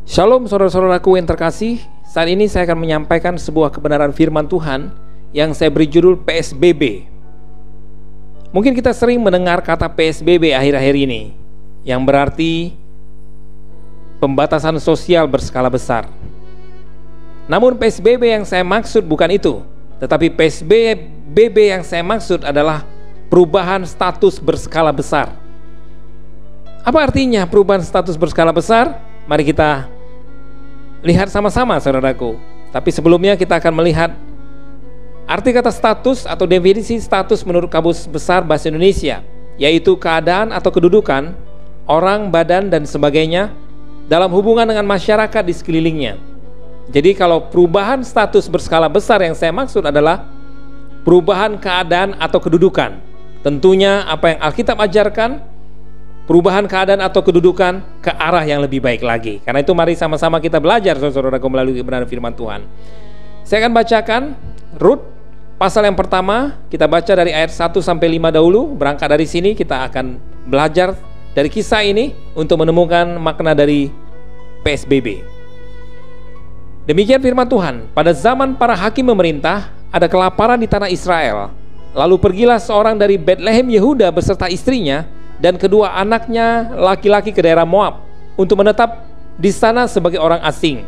Shalom saudara-saudaraku yang terkasih. Saat ini saya akan menyampaikan sebuah kebenaran firman Tuhan yang saya beri judul PSBB. Mungkin kita sering mendengar kata PSBB akhir-akhir ini, yang berarti pembatasan sosial berskala besar. Namun PSBB yang saya maksud bukan itu, tetapi PSBB yang saya maksud adalah perubahan status berskala besar. Apa artinya perubahan status berskala besar? Mari kita lihat sama-sama saudaraku. Tapi sebelumnya kita akan melihat arti kata status atau definisi status menurut Kamus Besar Bahasa Indonesia, yaitu keadaan atau kedudukan orang, badan, dan sebagainya dalam hubungan dengan masyarakat di sekelilingnya. Jadi kalau perubahan status berskala besar yang saya maksud adalah perubahan keadaan atau kedudukan. Tentunya apa yang Alkitab ajarkan, perubahan keadaan atau kedudukan ke arah yang lebih baik lagi. Karena itu mari sama-sama kita belajar saudara-saudaraku melalui kebenaran firman Tuhan. Saya akan bacakan Rut pasal yang pertama. Kita baca dari ayat 1 sampai 5 dahulu. Berangkat dari sini kita akan belajar dari kisah ini untuk menemukan makna dari PSBB. Demikian firman Tuhan. Pada zaman para hakim memerintah, ada kelaparan di tanah Israel. Lalu pergilah seorang dari Betlehem Yehuda beserta istrinya dan kedua anaknya laki-laki ke daerah Moab untuk menetap di sana sebagai orang asing.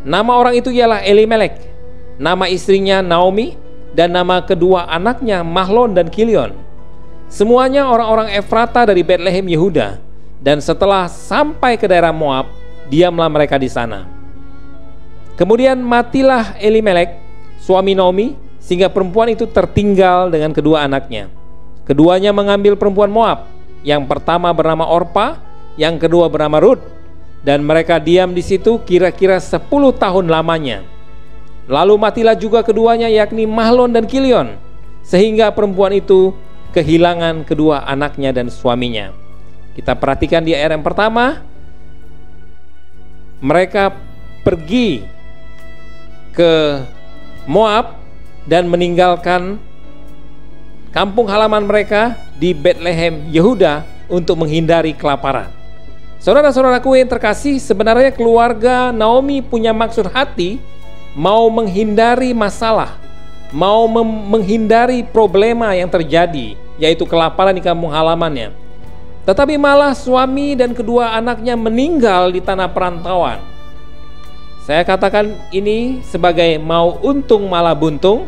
Nama orang itu ialah Elimelek, nama istrinya Naomi, dan nama kedua anaknya Mahlon dan Kilion. Semuanya orang-orang Efrata dari Betlehem Yehuda. Dan setelah sampai ke daerah Moab, diamlah mereka di sana. Kemudian matilah Elimelek, suami Naomi, sehingga perempuan itu tertinggal dengan kedua anaknya. Keduanya mengambil perempuan Moab. Yang pertama bernama Orpa, yang kedua bernama Rut, dan mereka diam di situ kira-kira 10 tahun lamanya. Lalu matilah juga keduanya, yakni Mahlon dan Kilion, sehingga perempuan itu kehilangan kedua anaknya dan suaminya. Kita perhatikan di ayat yang pertama, mereka pergi ke Moab dan meninggalkan kampung halaman mereka di Betlehem Yehuda untuk menghindari kelaparan. Saudara-saudaraku yang terkasih, sebenarnya keluarga Naomi punya maksud hati mau menghindari masalah, mau menghindari problema yang terjadi, yaitu kelaparan di kampung halamannya. Tetapi malah suami dan kedua anaknya meninggal di tanah perantauan. Saya katakan ini sebagai mau untung malah buntung,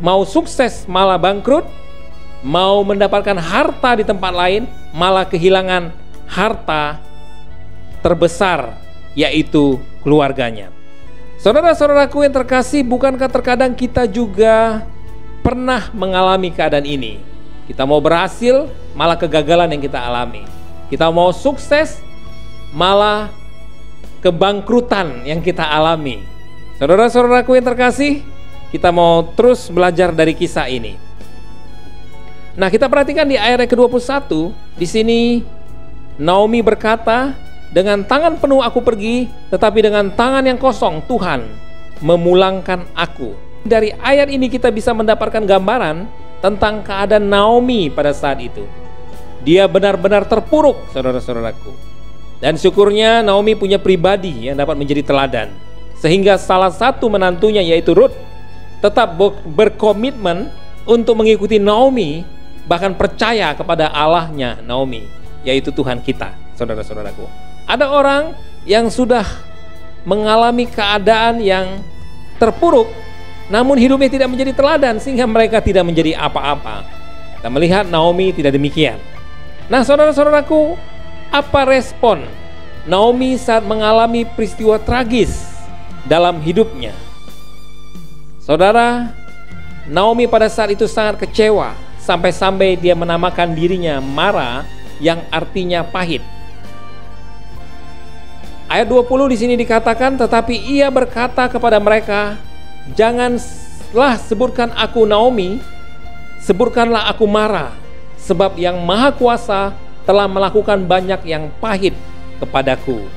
mau sukses malah bangkrut, mau mendapatkan harta di tempat lain malah kehilangan harta terbesar, yaitu keluarganya. Saudara-saudaraku yang terkasih, bukankah terkadang kita juga pernah mengalami keadaan ini? Kita mau berhasil, malah kegagalan yang kita alami. Kita mau sukses, malah kebangkrutan yang kita alami. Saudara-saudaraku yang terkasih, kita mau terus belajar dari kisah ini. Nah, kita perhatikan di ayat ke-21, di sini Naomi berkata, dengan tangan penuh aku pergi, tetapi dengan tangan yang kosong Tuhan memulangkan aku. Dari ayat ini kita bisa mendapatkan gambaran tentang keadaan Naomi pada saat itu. Dia benar-benar terpuruk, saudara-saudaraku. Dan syukurnya Naomi punya pribadi yang dapat menjadi teladan, sehingga salah satu menantunya yaitu Rut tetap berkomitmen untuk mengikuti Naomi, bahkan percaya kepada Allahnya Naomi, yaitu Tuhan kita. Saudara-saudaraku, ada orang yang sudah mengalami keadaan yang terpuruk, namun hidupnya tidak menjadi teladan, sehingga mereka tidak menjadi apa-apa. Kita melihat Naomi tidak demikian. Nah, saudara-saudaraku, apa respon Naomi saat mengalami peristiwa tragis dalam hidupnya? Saudara, Naomi pada saat itu sangat kecewa, sampai-sampai dia menamakan dirinya Mara, yang artinya pahit. Ayat 20 di sini dikatakan, tetapi ia berkata kepada mereka, janganlah sebutkan aku Naomi, sebutkanlah aku Mara, sebab yang Maha Kuasa telah melakukan banyak yang pahit kepadaku.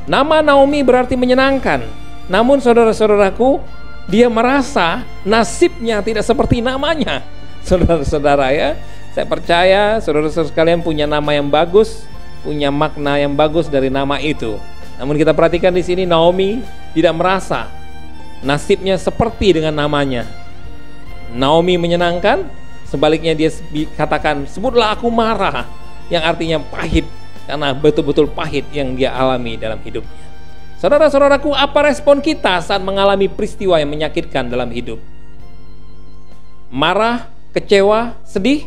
Nama Naomi berarti menyenangkan. Namun saudara-saudaraku, dia merasa nasibnya tidak seperti namanya. Saudara-saudara ya, saya percaya saudara-saudara sekalian punya nama yang bagus, punya makna yang bagus dari nama itu. Namun kita perhatikan di sini Naomi tidak merasa nasibnya seperti dengan namanya. Naomi menyenangkan, sebaliknya dia katakan, sebutlah aku marah, yang artinya pahit, karena betul-betul pahit yang dia alami dalam hidupnya. Saudara-saudaraku, apa respon kita saat mengalami peristiwa yang menyakitkan dalam hidup? Marah, kecewa, sedih?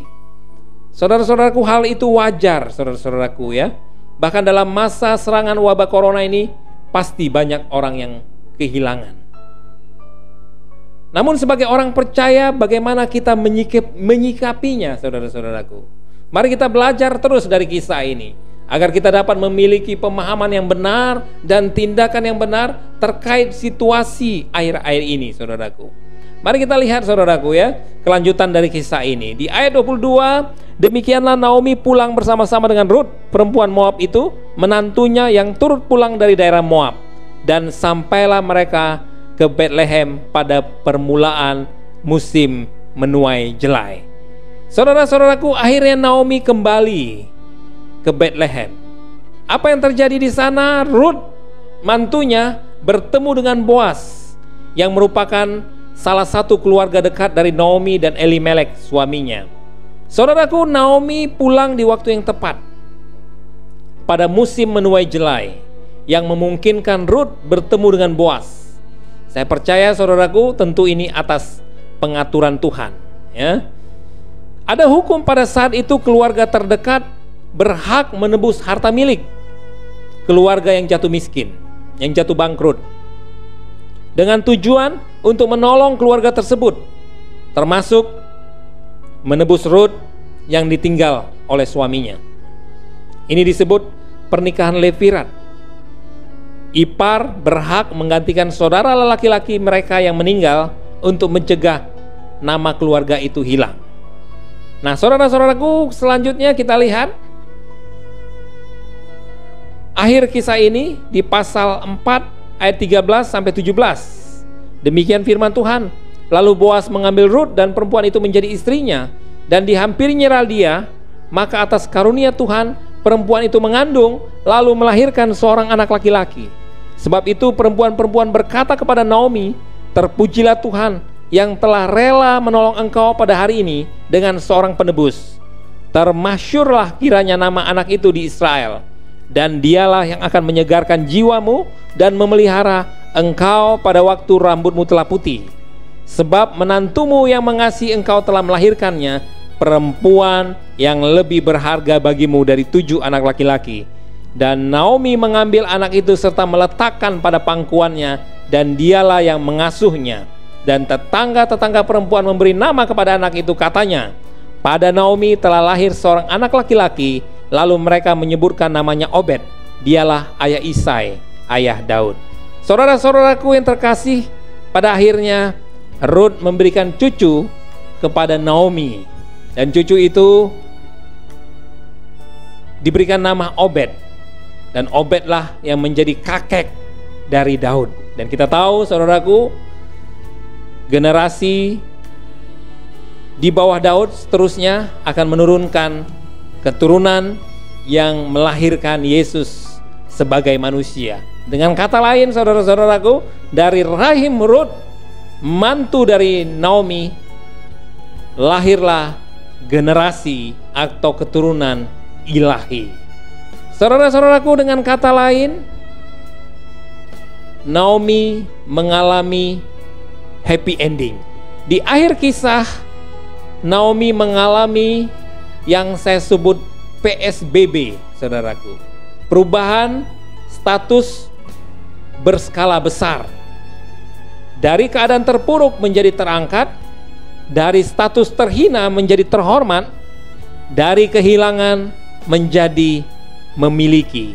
Saudara-saudaraku, hal itu wajar, saudara-saudaraku ya. Bahkan dalam masa serangan wabah corona ini, pasti banyak orang yang kehilangan. Namun sebagai orang percaya, bagaimana kita menyikapinya, saudara-saudaraku? Mari kita belajar terus dari kisah ini, agar kita dapat memiliki pemahaman yang benar dan tindakan yang benar terkait situasi akhir-akhir ini, saudaraku. Mari kita lihat, saudaraku ya, kelanjutan dari kisah ini. Di ayat 22, demikianlah Naomi pulang bersama-sama dengan Rut, perempuan Moab itu, menantunya yang turut pulang dari daerah Moab. Dan sampailah mereka ke Betlehem pada permulaan musim menuai jelai. Saudara-saudaraku, akhirnya Naomi kembali ke Betlehem. Apa yang terjadi di sana? Rut, mantunya, bertemu dengan Boas, yang merupakan salah satu keluarga dekat dari Naomi dan Elimelek suaminya. Saudaraku, Naomi pulang di waktu yang tepat, pada musim menuai jelai, yang memungkinkan Rut bertemu dengan Boas. Saya percaya, saudaraku, tentu ini atas pengaturan Tuhan ya. Ada hukum pada saat itu, keluarga terdekat berhak menebus harta milik keluarga yang jatuh miskin, yang jatuh bangkrut, dengan tujuan untuk menolong keluarga tersebut, termasuk menebus Rut yang ditinggal oleh suaminya. Ini disebut pernikahan levirat. Ipar berhak menggantikan saudara laki-laki mereka yang meninggal untuk mencegah nama keluarga itu hilang. Nah, saudara-saudaraku, selanjutnya kita lihat akhir kisah ini di pasal 4 ayat 13 sampai 17. Demikian firman Tuhan. Lalu Boas mengambil Rut dan perempuan itu menjadi istrinya, dan dihampirinya dia, maka atas karunia Tuhan perempuan itu mengandung lalu melahirkan seorang anak laki-laki. Sebab itu perempuan-perempuan berkata kepada Naomi, terpujilah Tuhan yang telah rela menolong engkau pada hari ini dengan seorang penebus. Termasyurlah kiranya nama anak itu di Israel, dan dialah yang akan menyegarkan jiwamu dan memelihara engkau pada waktu rambutmu telah putih. Sebab menantumu yang mengasihi engkau telah melahirkannya, perempuan yang lebih berharga bagimu dari 7 anak laki-laki. Dan Naomi mengambil anak itu serta meletakkan pada pangkuannya, dan dialah yang mengasuhnya. Dan tetangga-tetangga perempuan memberi nama kepada anak itu, katanya, pada Naomi telah lahir seorang anak laki-laki. Lalu mereka menyebutkan namanya Obed, dialah ayah Isai, ayah Daud. Saudara-saudaraku yang terkasih, pada akhirnya Rut memberikan cucu kepada Naomi, dan cucu itu diberikan nama Obed. Dan Obedlah yang menjadi kakek dari Daud. Dan kita tahu, saudaraku, generasi di bawah Daud seterusnya akan menurunkan keturunan yang melahirkan Yesus sebagai manusia. Dengan kata lain, saudara-saudaraku, dari rahim Rut, mantu dari Naomi, lahirlah generasi atau keturunan ilahi. Saudara-saudaraku, dengan kata lain, Naomi mengalami happy ending. Di akhir kisah, Naomi mengalami yang saya sebut PSBB, saudaraku. Perubahan status berskala besar. Dari keadaan terpuruk menjadi terangkat, dari status terhina menjadi terhormat, dari kehilangan menjadi memiliki.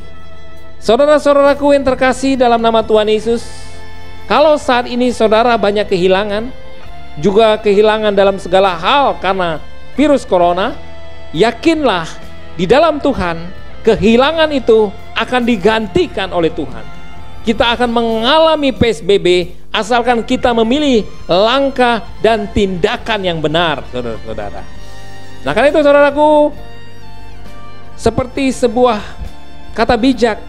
Saudara-saudaraku yang terkasih dalam nama Tuhan Yesus, kalau saat ini saudara banyak kehilangan, juga kehilangan dalam segala hal karena virus corona, yakinlah di dalam Tuhan kehilangan itu akan digantikan oleh Tuhan. Kita akan mengalami PSBB asalkan kita memilih langkah dan tindakan yang benar, saudara-saudara. Nah, karena itu saudaraku, seperti sebuah kata bijak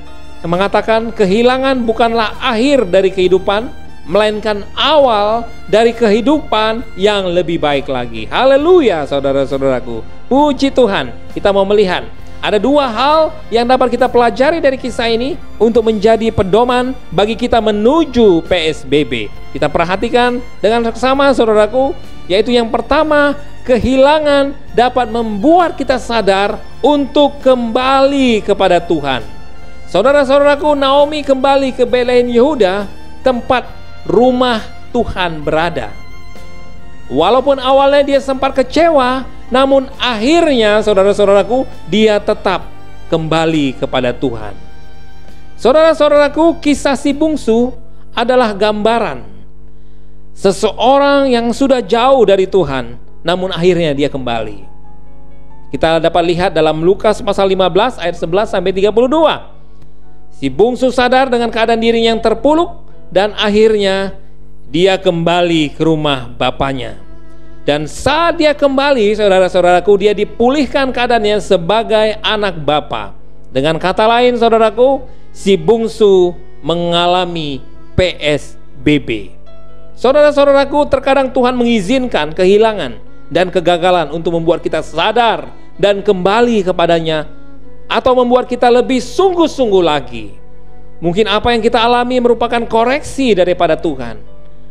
yang mengatakan kehilangan bukanlah akhir dari kehidupan, melainkan awal dari kehidupan yang lebih baik lagi. Haleluya, saudara-saudaraku. Puji Tuhan. Kita mau melihat ada dua hal yang dapat kita pelajari dari kisah ini untuk menjadi pedoman bagi kita menuju PSBB. Kita perhatikan dengan seksama, saudaraku, yaitu yang pertama, kehilangan dapat membuat kita sadar untuk kembali kepada Tuhan. Saudara-saudaraku, Naomi kembali ke Betlehem Yehuda, tempat rumah Tuhan berada. Walaupun awalnya dia sempat kecewa, namun akhirnya, saudara-saudaraku, dia tetap kembali kepada Tuhan. Saudara-saudaraku, kisah si bungsu adalah gambaran seseorang yang sudah jauh dari Tuhan, namun akhirnya dia kembali. Kita dapat lihat dalam Lukas pasal 15 ayat 11 sampai 32. Si bungsu sadar dengan keadaan dirinya yang terpuruk dan akhirnya dia kembali ke rumah bapaknya. Dan saat dia kembali, saudara-saudaraku, dia dipulihkan keadaannya sebagai anak bapa. Dengan kata lain, saudaraku, si bungsu mengalami PSBB. Saudara-saudaraku, terkadang Tuhan mengizinkan kehilangan dan kegagalan untuk membuat kita sadar dan kembali kepadanya, atau membuat kita lebih sungguh-sungguh lagi. Mungkin apa yang kita alami merupakan koreksi daripada Tuhan.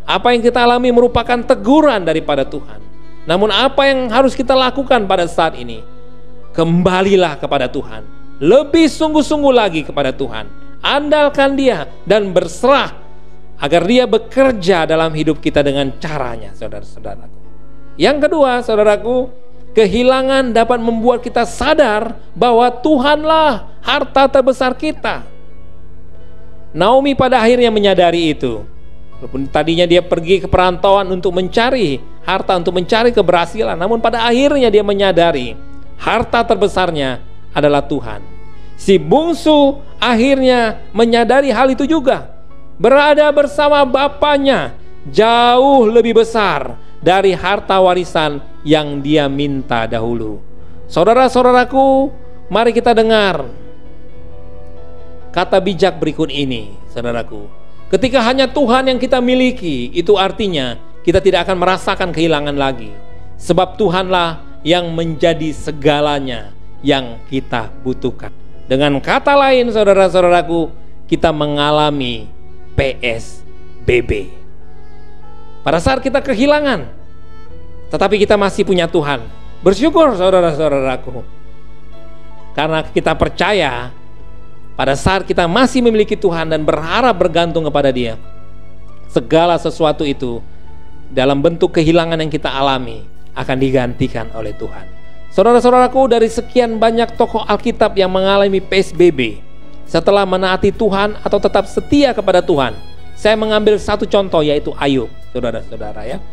Apa yang kita alami merupakan teguran daripada Tuhan. Namun apa yang harus kita lakukan pada saat ini? Kembalilah kepada Tuhan. Lebih sungguh-sungguh lagi kepada Tuhan. Andalkan Dia dan berserah agar Dia bekerja dalam hidup kita dengan caranya, saudara-saudaraku. Yang kedua, saudaraku, kehilangan dapat membuat kita sadar bahwa Tuhanlah harta terbesar kita. Naomi pada akhirnya menyadari itu. Walaupun tadinya dia pergi ke perantauan untuk mencari harta, untuk mencari keberhasilan, namun pada akhirnya dia menyadari harta terbesarnya adalah Tuhan. Si bungsu akhirnya menyadari hal itu juga. Berada bersama bapaknya jauh lebih besar dari harta warisan yang dia minta dahulu. Saudara-saudaraku, mari kita dengar kata bijak berikut ini, saudaraku. Ketika hanya Tuhan yang kita miliki, itu artinya kita tidak akan merasakan kehilangan lagi. Sebab Tuhanlah yang menjadi segalanya yang kita butuhkan. Dengan kata lain, saudara-saudaraku, kita mengalami PSBB. Pada saat kita kehilangan, tetapi kita masih punya Tuhan. Bersyukur, saudara-saudaraku, karena kita percaya pada saat kita masih memiliki Tuhan dan berharap bergantung kepada Dia, segala sesuatu itu dalam bentuk kehilangan yang kita alami akan digantikan oleh Tuhan. Saudara-saudaraku, dari sekian banyak tokoh Alkitab yang mengalami PSBB setelah menaati Tuhan atau tetap setia kepada Tuhan, saya mengambil satu contoh, yaitu Ayub, saudara-saudara ya.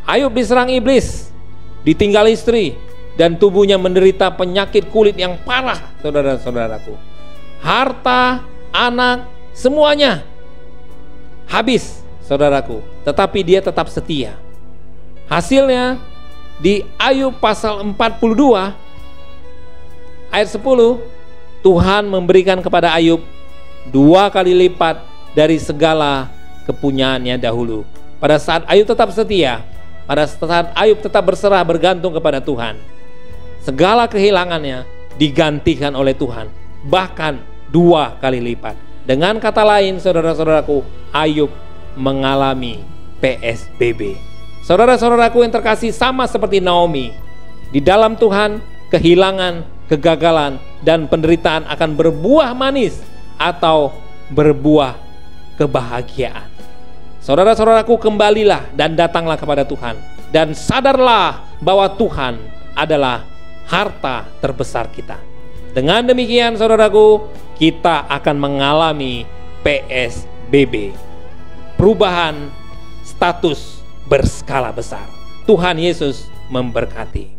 Ayub diserang iblis, ditinggal istri, dan tubuhnya menderita penyakit kulit yang parah, saudara-saudaraku. Harta, anak, semuanya habis, saudaraku, tetapi dia tetap setia. Hasilnya di Ayub pasal 42 ayat 10, Tuhan memberikan kepada Ayub 2 kali lipat dari segala kepunyaannya dahulu. Pada saat Ayub tetap setia, pada saat Ayub tetap berserah bergantung kepada Tuhan, segala kehilangannya digantikan oleh Tuhan, bahkan 2 kali lipat. Dengan kata lain, saudara-saudaraku, Ayub mengalami PSBB. Saudara-saudaraku yang terkasih, sama seperti Naomi, di dalam Tuhan kehilangan, kegagalan, dan penderitaan akan berbuah manis atau berbuah kebahagiaan. Saudara-saudaraku, kembalilah dan datanglah kepada Tuhan, dan sadarlah bahwa Tuhan adalah harta terbesar kita. Dengan demikian, saudaraku, kita akan mengalami PSBB, perubahan status berskala besar. Tuhan Yesus memberkati.